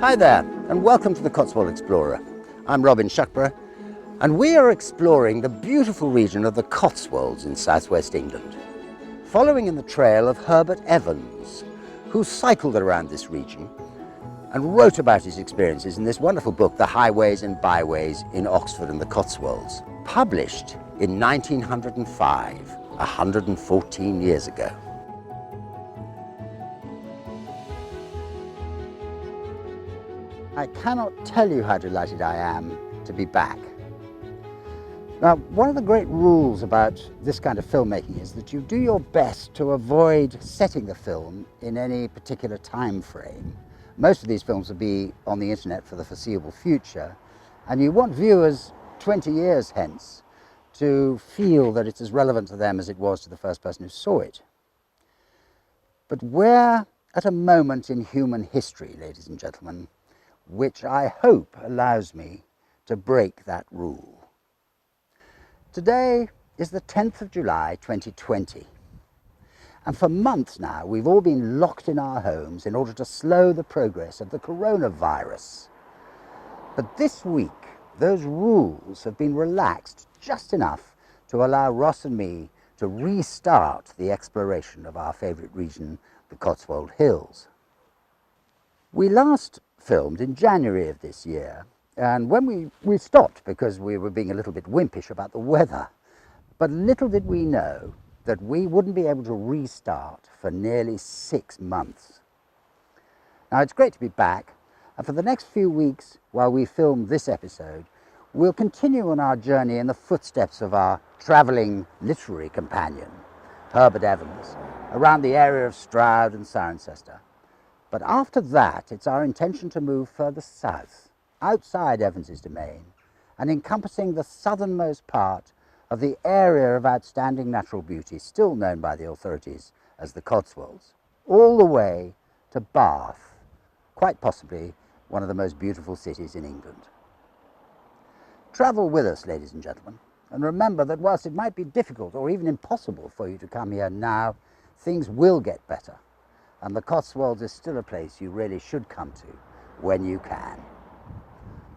Hi there, and welcome to the Cotswold Explorer. I'm Robin Shuckburgh, and we are exploring the beautiful region of the Cotswolds in southwest England, following in the trail of Herbert Evans, who cycled around this region and wrote about his experiences in this wonderful book, The Highways and Byways in Oxford and the Cotswolds, published in 1905, 114 years ago. I cannot tell you how delighted I am to be back. Now, one of the great rules about this kind of filmmaking is that you do your best to avoid setting the film in any particular time frame. Most of these films will be on the internet for the foreseeable future, and you want viewers 20 years hence to feel that it's as relevant to them as it was to the first person who saw it. But we're at a moment in human history, ladies and gentlemen, which I hope allows me to break that rule. Today is the 10th of July 2020, and for months now we've all been locked in our homes in order to slow the progress of the coronavirus. But this week those rules have been relaxed just enough to allow Ross and me to restart the exploration of our favourite region, the Cotswold Hills. We last filmed in January of this year, and when we stopped because we were being a little bit wimpish about the weather. But little did we know that we wouldn't be able to restart for nearly 6 months. Now, it's great to be back, and for the next few weeks while we film this episode, we'll continue on our journey in the footsteps of our travelling literary companion, Herbert Evans, around the area of Stroud and Cirencester. But after that, it's our intention to move further south, outside Evans's domain, and encompassing the southernmost part of the area of outstanding natural beauty still known by the authorities as the Cotswolds, all the way to Bath, quite possibly one of the most beautiful cities in England. Travel with us, ladies and gentlemen, and remember that whilst it might be difficult or even impossible for you to come here now, things will get better. And the Cotswolds is still a place you really should come to when you can.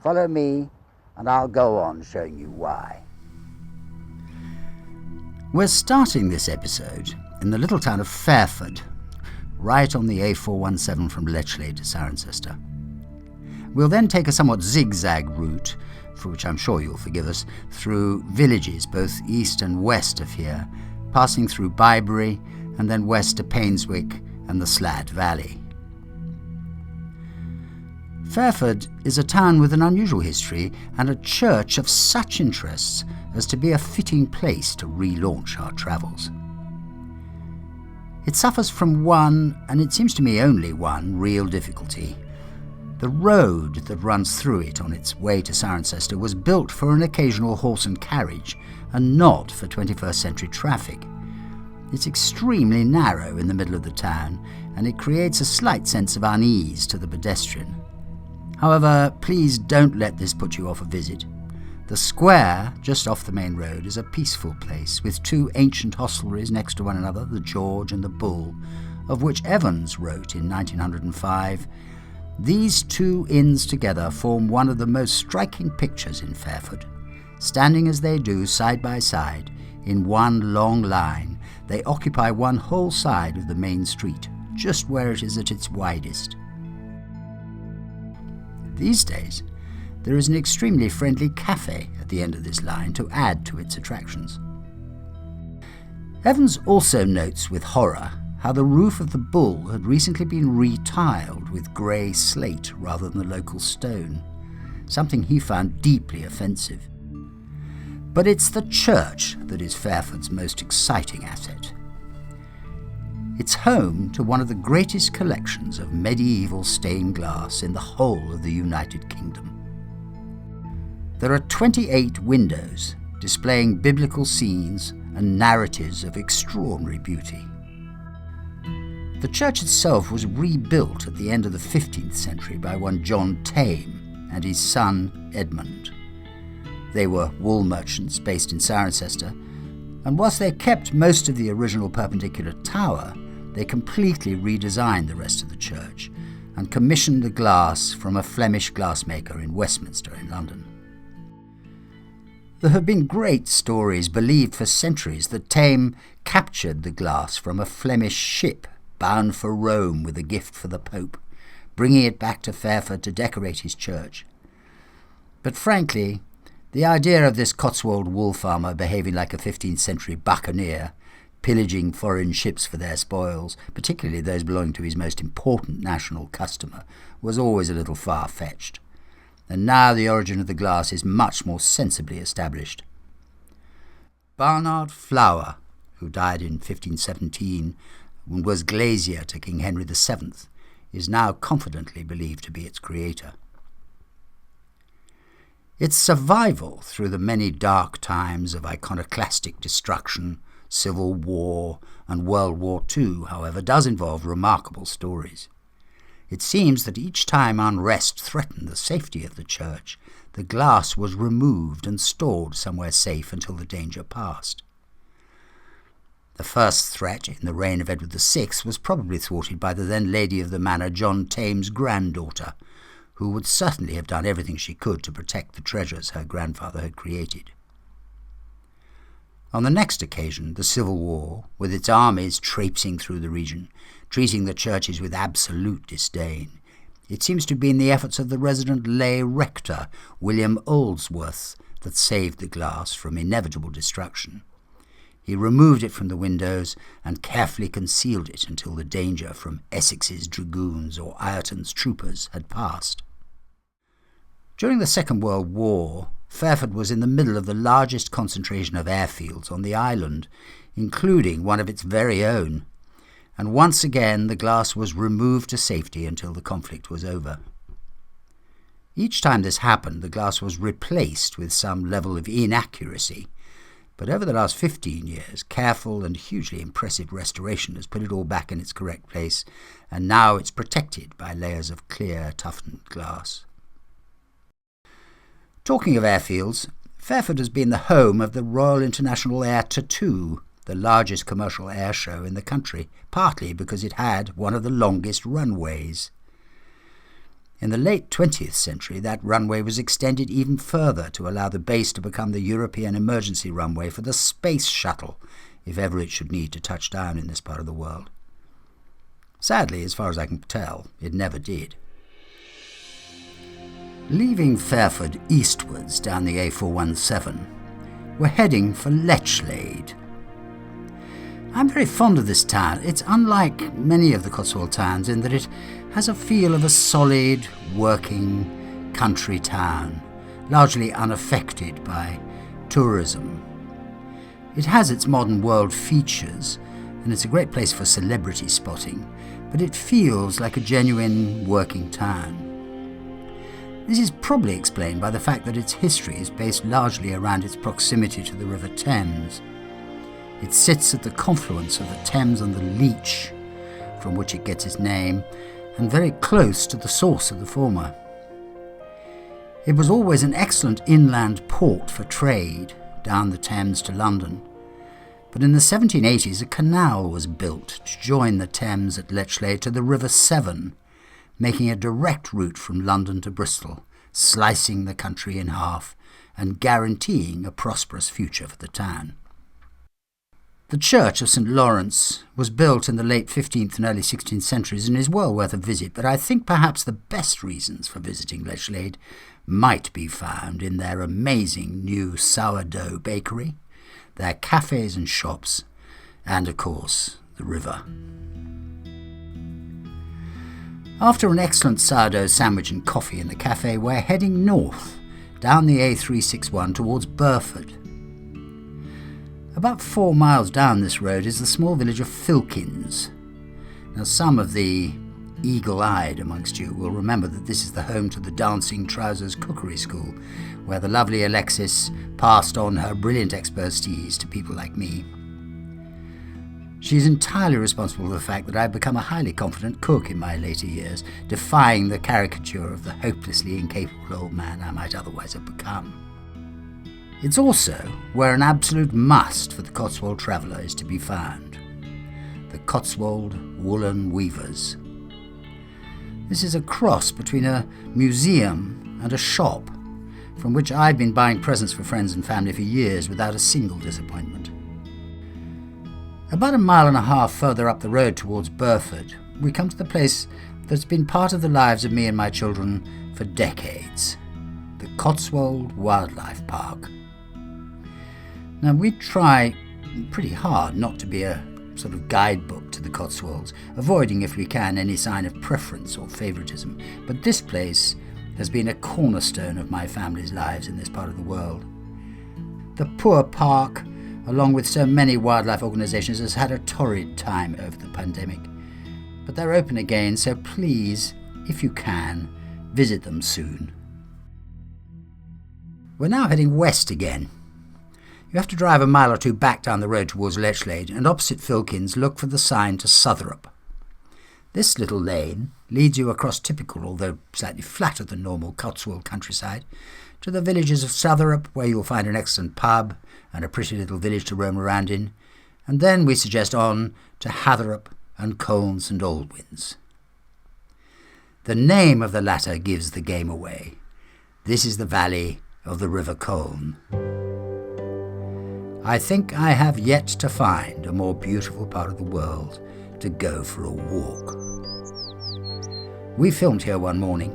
Follow me and I'll go on showing you why. We're starting this episode in the little town of Fairford, right on the A417 from Lechlade to Cirencester. We'll then take a somewhat zigzag route, for which I'm sure you'll forgive us, through villages both east and west of here, passing through Bibury and then west to Painswick and the Slad Valley. Fairford is a town with an unusual history and a church of such interest as to be a fitting place to relaunch our travels. It suffers from one, and it seems to me only one, real difficulty. The road that runs through it on its way to Cirencester was built for an occasional horse and carriage and not for 21st century traffic. It's extremely narrow in the middle of the town, and it creates a slight sense of unease to the pedestrian. However, please don't let this put you off a visit. The square, just off the main road, is a peaceful place, with 2 ancient hostelries next to one another, the George and the Bull, of which Evans wrote in 1905, "These 2 inns together form one of the most striking pictures in Fairford. Standing as they do side by side, in one long line, they occupy one whole side of the main street, just where it is at its widest." These days, there is an extremely friendly cafe at the end of this line to add to its attractions. Evans also notes with horror how the roof of the Bull had recently been retiled with grey slate rather than the local stone, something he found deeply offensive. But it's the church that is Fairford's most exciting asset. It's home to one of the greatest collections of medieval stained glass in the whole of the United Kingdom. There are 28 windows displaying biblical scenes and narratives of extraordinary beauty. The church itself was rebuilt at the end of the 15th century by one John Tame and his son Edmund. They were wool merchants based in Cirencester, and whilst they kept most of the original perpendicular tower, they completely redesigned the rest of the church and commissioned the glass from a Flemish glassmaker in Westminster in London. There have been great stories believed for centuries that Tame captured the glass from a Flemish ship bound for Rome with a gift for the Pope, bringing it back to Fairford to decorate his church. But frankly, the idea of this Cotswold wool farmer behaving like a 15th century buccaneer, pillaging foreign ships for their spoils, particularly those belonging to his most important national customer, was always a little far-fetched. And now the origin of the glass is much more sensibly established. Barnard Flower, who died in 1517 and was glazier to King Henry VII, is now confidently believed to be its creator. Its survival through the many dark times of iconoclastic destruction, civil war, and World War II, however, does involve remarkable stories. It seems that each time unrest threatened the safety of the church, the glass was removed and stored somewhere safe until the danger passed. The first threat in the reign of Edward VI was probably thwarted by the then Lady of the Manor, John Tame's granddaughter, who would certainly have done everything she could to protect the treasures her grandfather had created. On the next occasion, the Civil War, with its armies traipsing through the region, treating the churches with absolute disdain, it seems to have been the efforts of the resident lay rector, William Oldsworth, that saved the glass from inevitable destruction. He removed it from the windows and carefully concealed it until the danger from Essex's dragoons or Ireton's troopers had passed. During the Second World War, Fairford was in the middle of the largest concentration of airfields on the island, including one of its very own, and once again the glass was removed to safety until the conflict was over. Each time this happened, the glass was replaced with some level of inaccuracy, but over the last 15 years, careful and hugely impressive restoration has put it all back in its correct place, and now it's protected by layers of clear, toughened glass. Talking of airfields, Fairford has been the home of the Royal International Air Tattoo, the largest commercial air show in the country, partly because it had one of the longest runways. In the late 20th century, that runway was extended even further to allow the base to become the European emergency runway for the space shuttle, if ever it should need to touch down in this part of the world. Sadly, as far as I can tell, it never did. Leaving Fairford eastwards down the A417, we're heading for Lechlade. I'm very fond of this town. It's unlike many of the Cotswold towns in that it has a feel of a solid, working country town, largely unaffected by tourism. It has its modern world features, and it's a great place for celebrity spotting, but it feels like a genuine working town. This is probably explained by the fact that its history is based largely around its proximity to the River Thames. It sits at the confluence of the Thames and the Leach, from which it gets its name, and very close to the source of the former. It was always an excellent inland port for trade down the Thames to London, but in the 1780s a canal was built to join the Thames at Lechlade to the River Severn, making a direct route from London to Bristol, slicing the country in half and guaranteeing a prosperous future for the town. The church of St. Lawrence was built in the late 15th and early 16th centuries and is well worth a visit, but I think perhaps the best reasons for visiting Lechlade might be found in their amazing new sourdough bakery, their cafes and shops, and, of course, the river. After an excellent sourdough sandwich and coffee in the cafe, we're heading north, down the A361 towards Burford. About 4 miles down this road is the small village of Filkins. Now, some of the eagle-eyed amongst you will remember that this is the home to the Dancing Trousers Cookery School, where the lovely Alexis passed on her brilliant expertise to people like me. She's entirely responsible for the fact that I've become a highly confident cook in my later years, defying the caricature of the hopelessly incapable old man I might otherwise have become. It's also where an absolute must for the Cotswold traveller is to be found: the Cotswold Woolen Weavers. This is a cross between a museum and a shop, from which I've been buying presents for friends and family for years without a single disappointment. About 1.5 miles further up the road towards Burford, we come to the place that's been part of the lives of me and my children for decades, the Cotswold Wildlife Park. Now, we try pretty hard not to be a sort of guidebook to the Cotswolds, avoiding, if we can, any sign of preference or favouritism, but this place has been a cornerstone of my family's lives in this part of the world. The poor park, along with so many wildlife organisations, has had a torrid time over the pandemic, but they're open again, so please, if you can, visit them soon. We're now heading west again. You have to drive 1 mile or 2 back down the road towards Lechlade, and opposite Filkins look for the sign to Hatherup. This little lane leads you across typical, although slightly flatter than normal, Cotswold countryside, to the villages of Hatherup, where you'll find an excellent pub and a pretty little village to roam around in, and then we suggest on to Hatherup and Coln St Aldwyns. The name of the latter gives the game away. This is the valley of the River Coln. I think I have yet to find a more beautiful part of the world to go for a walk. We filmed here one morning,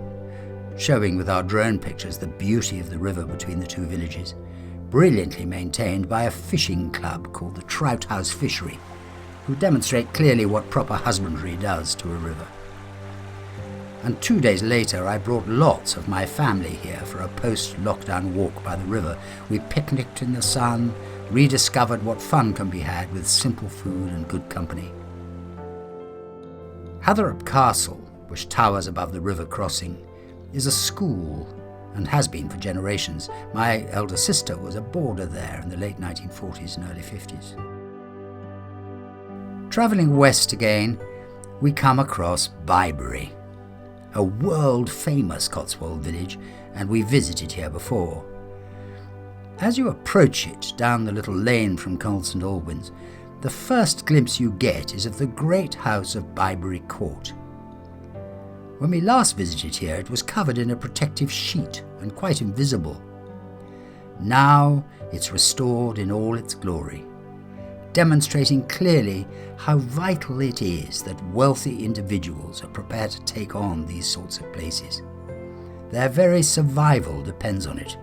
showing with our drone pictures the beauty of the river between the two villages, brilliantly maintained by a fishing club called the Trout House Fishery, who demonstrate clearly what proper husbandry does to a river. And 2 days later I brought lots of my family here for a post-lockdown walk by the river. We picnicked in the sun, rediscovered what fun can be had with simple food and good company. Hatherup Castle, which towers above the river crossing, is a school and has been for generations. My elder sister was a boarder there in the late 1940s and early 50s. Travelling west again, we come across Bibury, a world-famous Cotswold village, and we visited here before. As you approach it down the little lane from Coln St Aldwyns, the first glimpse you get is of the great house of Bibury Court. When we last visited here, it was covered in a protective sheet and quite invisible. Now it's restored in all its glory, demonstrating clearly how vital it is that wealthy individuals are prepared to take on these sorts of places. Their very survival depends on it.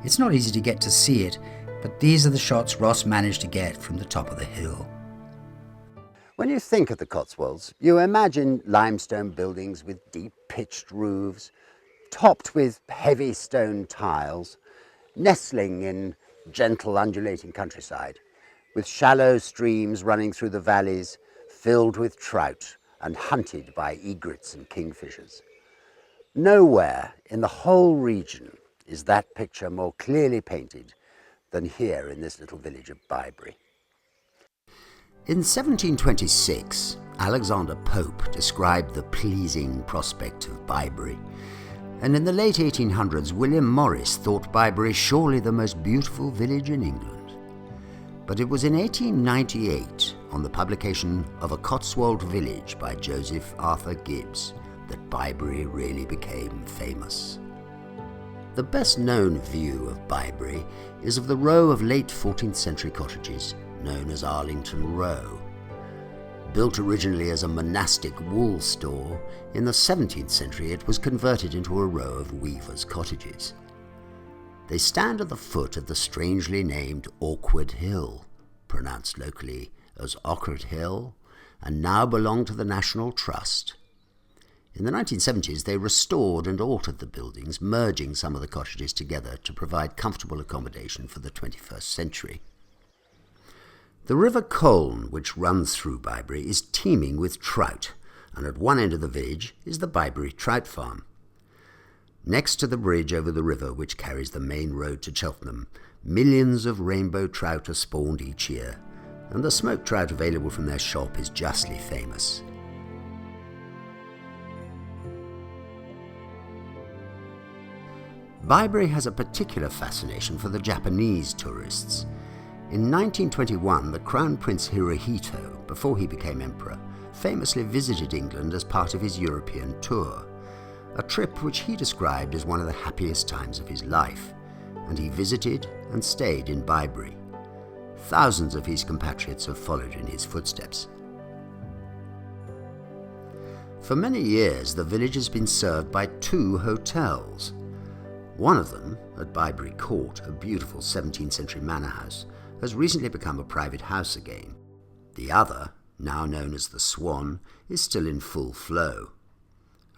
It's not easy to get to see it, but these are the shots Ross managed to get from the top of the hill. When you think of the Cotswolds, you imagine limestone buildings with deep pitched roofs, topped with heavy stone tiles, nestling in gentle undulating countryside, with shallow streams running through the valleys, filled with trout and hunted by egrets and kingfishers. Nowhere in the whole region is that picture more clearly painted than here in this little village of Bibury. In 1726, Alexander Pope described the pleasing prospect of Bibury, and in the late 1800s, William Morris thought Bibury surely the most beautiful village in England. But it was in 1898, on the publication of A Cotswold Village by Joseph Arthur Gibbs, that Bibury really became famous. The best known view of Bibury is of the row of late 14th century cottages known as Arlington Row. Built originally as a monastic wool store, in the 17th century it was converted into a row of weavers' cottages. They stand at the foot of the strangely named Awkward Hill, pronounced locally as Awkward Hill, and now belong to the National Trust. In the 1970s, they restored and altered the buildings, merging some of the cottages together to provide comfortable accommodation for the 21st century. The River Coln, which runs through Bibury, is teeming with trout, and at one end of the village is the Bibury Trout Farm. Next to the bridge over the river, which carries the main road to Cheltenham, millions of rainbow trout are spawned each year, and the smoked trout available from their shop is justly famous. Bibury has a particular fascination for the Japanese tourists. In 1921, the Crown Prince Hirohito, before he became emperor, famously visited England as part of his European tour, a trip which he described as one of the happiest times of his life, and he visited and stayed in Bibury. Thousands of his compatriots have followed in his footsteps. For many years, the village has been served by 2 hotels. One of them, at Bibury Court, a beautiful 17th century manor house, has recently become a private house again. The other, now known as the Swan, is still in full flow.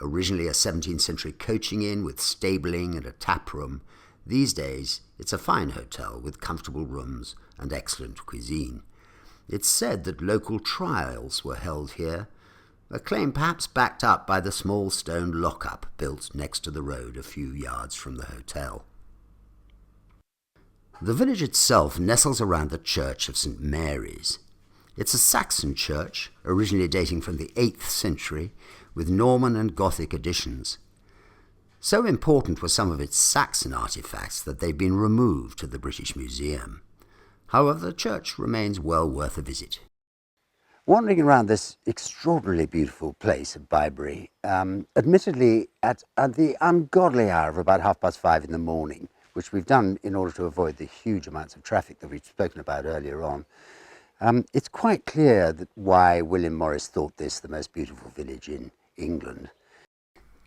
Originally a 17th century coaching inn with stabling and a tap room, these days it's a fine hotel with comfortable rooms and excellent cuisine. It's said that local trials were held here, a claim perhaps backed up by the small stone lock-up built next to the road a few yards from the hotel. The village itself nestles around the church of St. Mary's. It's a Saxon church, originally dating from the 8th century, with Norman and Gothic additions. So important were some of its Saxon artefacts that they've been removed to the British Museum. However, the church remains well worth a visit. Wandering around this extraordinarily beautiful place at Bibury, admittedly at the ungodly hour of about 5:30 in the morning, which we've done in order to avoid the huge amounts of traffic that we've spoken about earlier on, it's quite clear that why William Morris thought this the most beautiful village in England.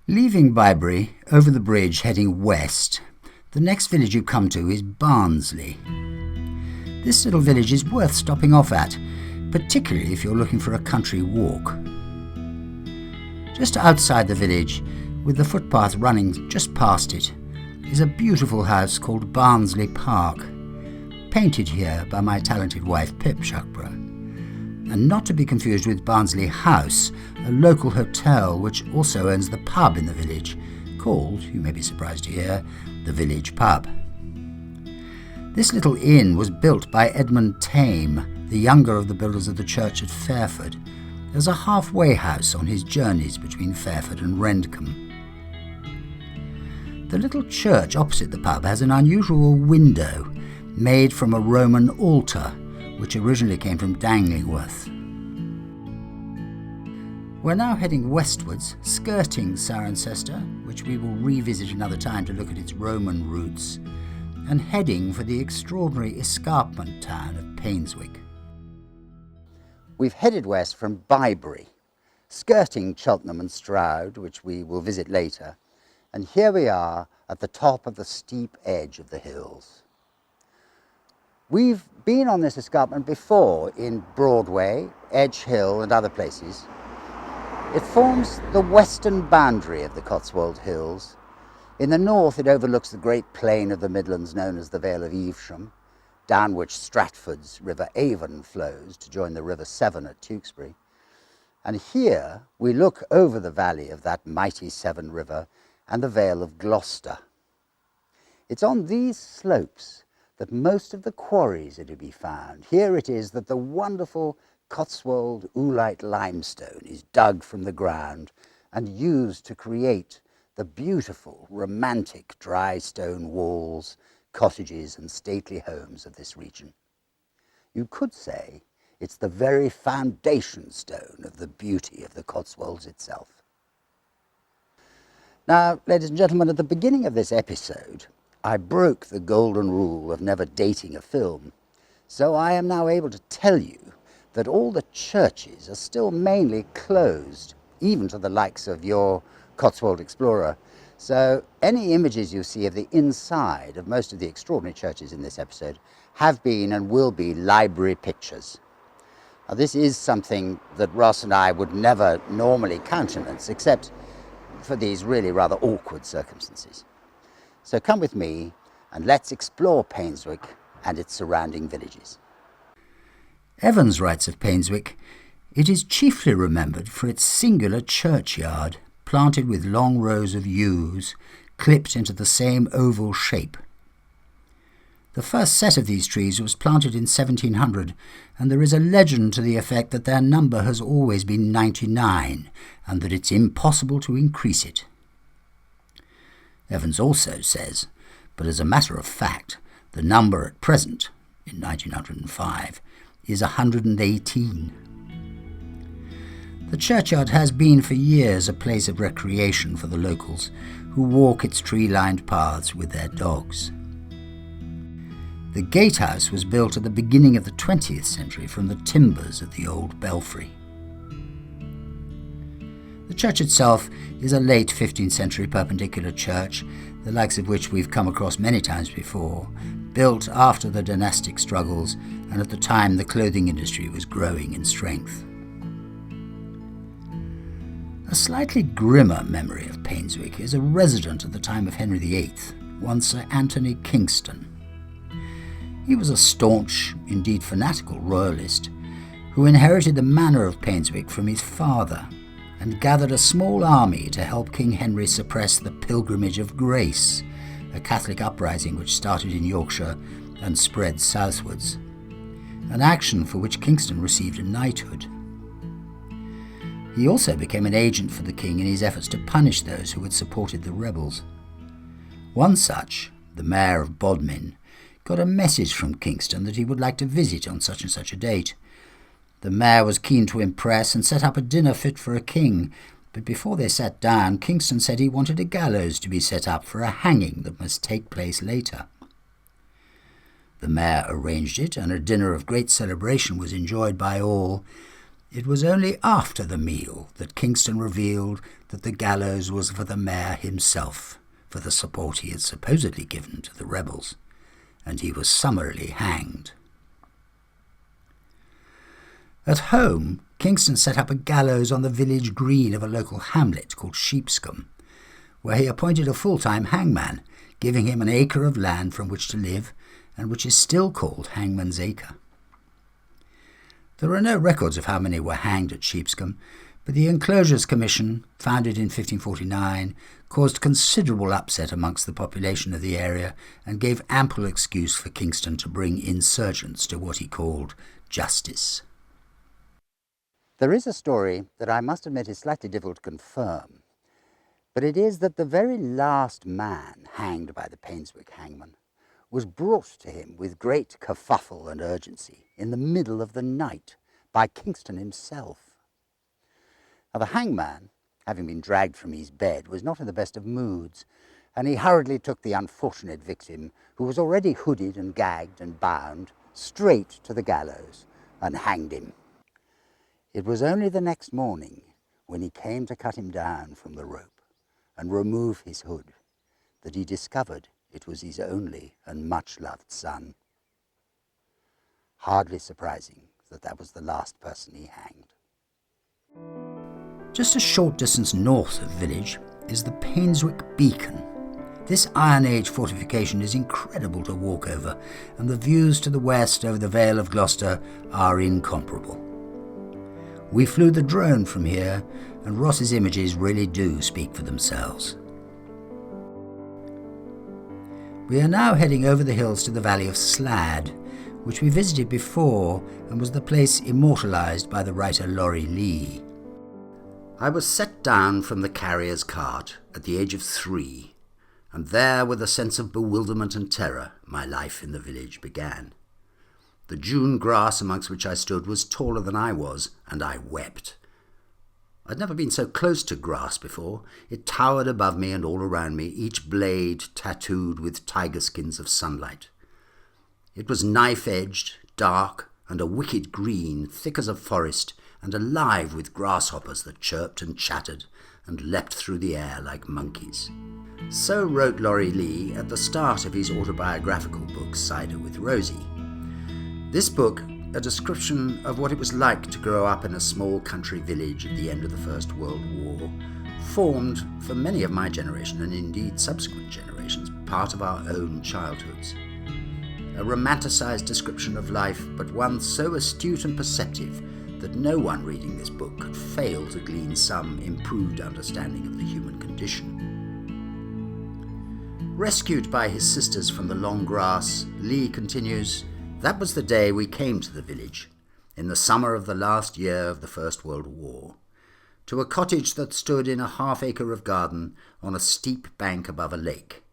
Leaving Bibury, over the bridge heading west, the next village you come to is Barnsley. This little village is worth stopping off at, particularly if you're looking for a country walk. Just outside the village, with the footpath running just past it, is a beautiful house called Barnsley Park, painted here by my talented wife Pip Shuckburgh, and not to be confused with Barnsley House, a local hotel which also owns the pub in the village, called, you may be surprised to hear, the Village Pub. This little inn was built by Edmund Tame, the younger of the builders of the church at Fairford, as a halfway house on his journeys between Fairford and Rendcombe. The little church opposite the pub has an unusual window made from a Roman altar, which originally came from Danglingworth. We're now heading westwards, skirting Cirencester, which we will revisit another time to look at its Roman roots, and heading for the extraordinary escarpment town of Painswick. We've headed west from Bibury, skirting Cheltenham and Stroud, which we will visit later, and here we are at the top of the steep edge of the hills. We've been on this escarpment before in Broadway, Edge Hill and other places. It forms the western boundary of the Cotswold Hills. In the north it overlooks the great plain of the Midlands known as the Vale of Evesham, down which Stratford's River Avon flows to join the River Severn at Tewkesbury. And here we look over the valley of that mighty Severn River and the Vale of Gloucester. It's on these slopes that most of the quarries are to be found. Here it is that the wonderful Cotswold oolite limestone is dug from the ground and used to create the beautiful, romantic dry stone walls, cottages and stately homes of this region. You could say it's the very foundation stone of the beauty of the Cotswolds itself. Now, ladies and gentlemen, at the beginning of this episode, I broke the golden rule of never dating a film, so I am now able to tell you that all the churches are still mainly closed, even to the likes of your Cotswold explorer. So any images you see of the inside of most of the extraordinary churches in this episode have been and will be library pictures. Now, this is something that Ross and I would never normally countenance, except for these really rather awkward circumstances. So come with me and let's explore Painswick and its surrounding villages. Evans writes of Painswick, "It is chiefly remembered for its singular churchyard, planted with long rows of yews, clipped into the same oval shape. The first set of these trees was planted in 1700, and there is a legend to the effect that their number has always been 99, and that it's impossible to increase it." Evans also says, but as a matter of fact, the number at present, in 1905, is 118. The churchyard has been for years a place of recreation for the locals, who walk its tree-lined paths with their dogs. The gatehouse was built at the beginning of the 20th century from the timbers of the old belfry. The church itself is a late 15th century perpendicular church, the likes of which we've come across many times before, built after the dynastic struggles and at the time the clothing industry was growing in strength. A slightly grimmer memory of Painswick is a resident at the time of Henry VIII, one Sir Anthony Kingston. He was a staunch, indeed fanatical royalist, who inherited the manor of Painswick from his father and gathered a small army to help King Henry suppress the Pilgrimage of Grace, a Catholic uprising which started in Yorkshire and spread southwards, an action for which Kingston received a knighthood. He also became an agent for the king in his efforts to punish those who had supported the rebels. One such, the Mayor of Bodmin, got a message from Kingston that he would like to visit on such and such a date. The mayor was keen to impress and set up a dinner fit for a king, but before they sat down, Kingston said he wanted a gallows to be set up for a hanging that must take place later. The mayor arranged it, and a dinner of great celebration was enjoyed by all. It was only after the meal that Kingston revealed that the gallows was for the mayor himself, for the support he had supposedly given to the rebels, and he was summarily hanged. At home, Kingston set up a gallows on the village green of a local hamlet called Sheepscombe, where he appointed a full-time hangman, giving him an acre of land from which to live, and which is still called Hangman's Acre. There are no records of how many were hanged at Sheepscombe, but the Enclosures Commission, founded in 1549, caused considerable upset amongst the population of the area and gave ample excuse for Kingston to bring insurgents to what he called justice. There is a story that I must admit is slightly difficult to confirm, but it is that the very last man hanged by the Painswick hangman was brought to him with great kerfuffle and urgency in the middle of the night by Kingston himself. Now, the hangman, having been dragged from his bed, was not in the best of moods, and he hurriedly took the unfortunate victim, who was already hooded and gagged and bound, straight to the gallows and hanged him. It was only the next morning, when he came to cut him down from the rope and remove his hood, that he discovered it was his only and much-loved son. Hardly surprising that that was the last person he hanged. Just a short distance north of the village is the Painswick Beacon. This Iron Age fortification is incredible to walk over, and the views to the west over the Vale of Gloucester are incomparable. We flew the drone from here, and Ross's images really do speak for themselves. We are now heading over the hills to the valley of Slad, which we visited before and was the place immortalised by the writer Laurie. I was set down from the carrier's cart at the age of 3, and there, with a sense of bewilderment and terror, my life in the village began. The June grass amongst which I stood was taller than I was, and I wept. I'd never been so close to grass before. It towered above me and all around me, each blade tattooed with tiger skins of sunlight. It was knife-edged, dark, and a wicked green, thick as a forest, and alive with grasshoppers that chirped and chattered and leapt through the air like monkeys. So wrote Laurie at the start of his autobiographical book, Cider with Rosie. This book, a description of what it was like to grow up in a small country village at the end of the First World War, formed, for many of my generation and indeed subsequent generations, part of our own childhoods. A romanticised description of life, but one so astute and perceptive that no one reading this book could fail to glean some improved understanding of the human condition. Rescued by his sisters from the long grass, Lee continues, "That was the day we came to the village, in the summer of the last year of the First World War, to a cottage that stood in a half-acre of garden on a steep bank above a lake.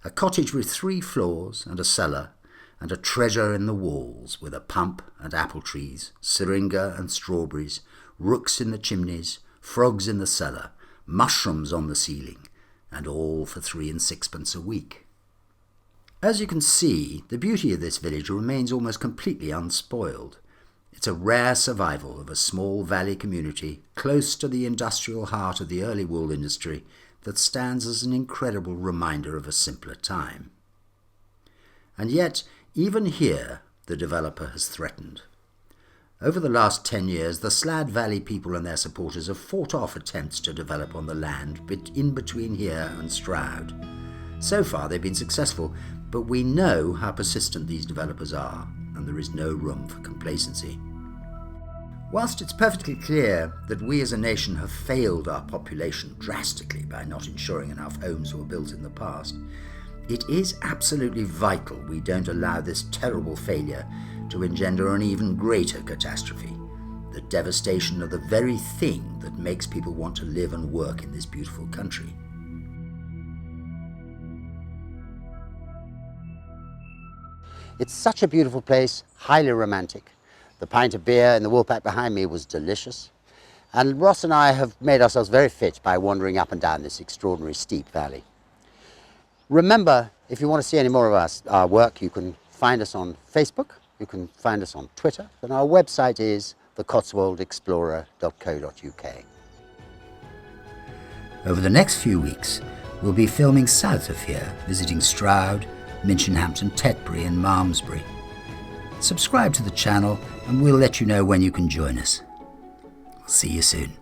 A cottage with 3 floors and a cellar, and a treasure in the walls with a pump and apple trees, syringa and strawberries, rooks in the chimneys, frogs in the cellar, mushrooms on the ceiling, and all for 3 and 6pence a week. As you can see, the beauty of this village remains almost completely unspoiled. It's a rare survival of a small valley community close to the industrial heart of the early wool industry that stands as an incredible reminder of a simpler time. And yet, even here, the developer has threatened. Over the last 10 years, the Slad Valley people and their supporters have fought off attempts to develop on the land in between here and Stroud. So far, they've been successful, but we know how persistent these developers are, and there is no room for complacency. Whilst it's perfectly clear that we as a nation have failed our population drastically by not ensuring enough homes were built in the past, it is absolutely vital we don't allow this terrible failure to engender an even greater catastrophe, the devastation of the very thing that makes people want to live and work in this beautiful country. It's such a beautiful place, highly romantic. The pint of beer in the woolpack behind me was delicious. And Ross and I have made ourselves very fit by wandering up and down this extraordinary steep valley. Remember, if you want to see any more of our work, you can find us on Facebook, you can find us on Twitter, and our website is thecotswoldexplorer.co.uk. Over the next few weeks, we'll be filming south of here, visiting Stroud, Minchinhampton, Tetbury and Malmesbury. Subscribe to the channel and we'll let you know when you can join us. I'll see you soon.